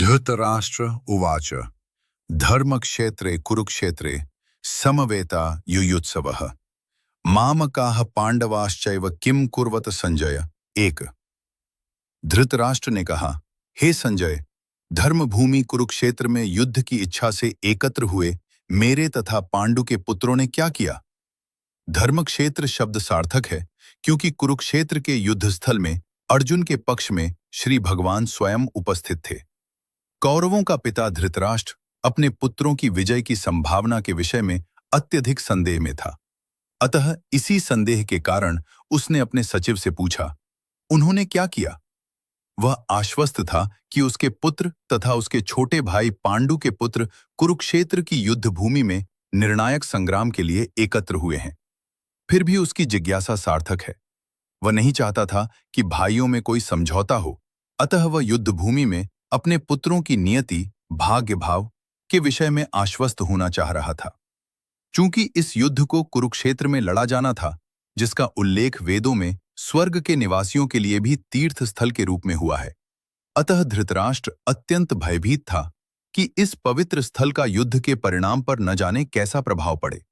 धृतराष्ट्र उवाच धर्मक्षेत्रे कुरुक्षेत्रे समवेता युयुत्सवः मामकाः पांडवाश्चैव किम कुर्वत संजय। एक। धृतराष्ट्र ने कहा, हे संजय, धर्मभूमि कुरुक्षेत्र में युद्ध की इच्छा से एकत्र हुए मेरे तथा पांडु के पुत्रों ने क्या किया। धर्मक्षेत्र शब्द सार्थक है क्योंकि कुरुक्षेत्र के युद्धस्थल में अर्जुन के पक्ष में श्री भगवान स्वयं उपस्थित थे। कौरवों का पिता धृतराष्ट्र अपने पुत्रों की विजय की संभावना के विषय में अत्यधिक संदेह में था। अतः इसी संदेह के कारण उसने अपने सचिव से पूछा, उन्होंने क्या किया। वह आश्वस्त था कि उसके पुत्र तथा उसके छोटे भाई पांडु के पुत्र कुरुक्षेत्र की युद्ध भूमि में निर्णायक संग्राम के लिए एकत्र हुए हैं। फिर भी उसकी जिज्ञासा सार्थक है। वह नहीं चाहता था कि भाइयों में कोई समझौता हो, अतः वह युद्ध भूमि में अपने पुत्रों की नियति भाग्य भाव के विषय में आश्वस्त होना चाह रहा था। चूंकि इस युद्ध को कुरुक्षेत्र में लड़ा जाना था, जिसका उल्लेख वेदों में स्वर्ग के निवासियों के लिए भी तीर्थ स्थल के रूप में हुआ है, अतः धृतराष्ट्र अत्यंत भयभीत था कि इस पवित्र स्थल का युद्ध के परिणाम पर न जाने कैसा प्रभाव पड़े।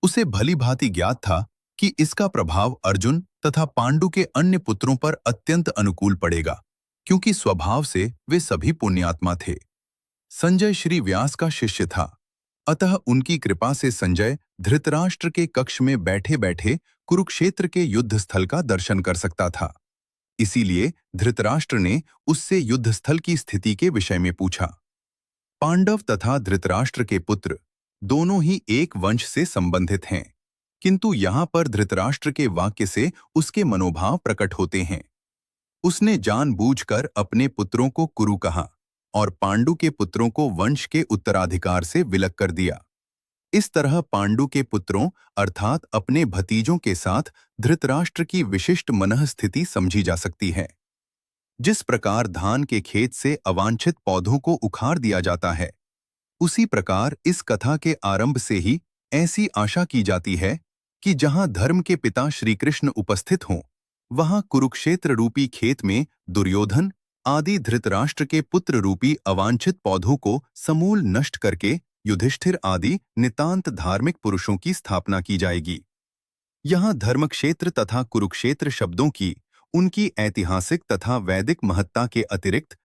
उसे भली भांति ज्ञात था कि इसका प्रभाव अर्जुन तथा पांडु के अन्य पुत्रों पर अत्यंत अनुकूल पड़ेगा, क्योंकि स्वभाव से वे सभी पुण्यात्मा थे। संजय श्री व्यास का शिष्य था, अतः उनकी कृपा से संजय धृतराष्ट्र के कक्ष में बैठे बैठे कुरुक्षेत्र के युद्ध स्थल का दर्शन कर सकता था। इसीलिए धृतराष्ट्र ने उससे युद्धस्थल की स्थिति के विषय में पूछा। पांडव तथा धृतराष्ट्र के पुत्र दोनों ही एक वंश से संबंधित हैं, किंतु यहाँ पर धृतराष्ट्र के वाक्य से उसके मनोभाव प्रकट होते हैं। उसने जानबूझकर अपने पुत्रों को कुरु कहा और पांडु के पुत्रों को वंश के उत्तराधिकार से विलग कर दिया। इस तरह पांडु के पुत्रों अर्थात अपने भतीजों के साथ धृतराष्ट्र की विशिष्ट मनःस्थिति समझी जा सकती है। जिस प्रकार धान के खेत से अवांछित पौधों को उखाड़ दिया जाता है, उसी प्रकार इस कथा के आरंभ से ही ऐसी आशा की जाती है कि जहां धर्म के पिता श्री कृष्ण उपस्थित हों, वहां कुरुक्षेत्र रूपी खेत में दुर्योधन आदि धृतराष्ट्र के पुत्र रूपी अवांछित पौधों को समूल नष्ट करके युधिष्ठिर आदि नितांत धार्मिक पुरुषों की स्थापना की जाएगी। यहाँ धर्मक्षेत्र तथा कुरुक्षेत्र शब्दों की उनकी ऐतिहासिक तथा वैदिक महत्ता के अतिरिक्त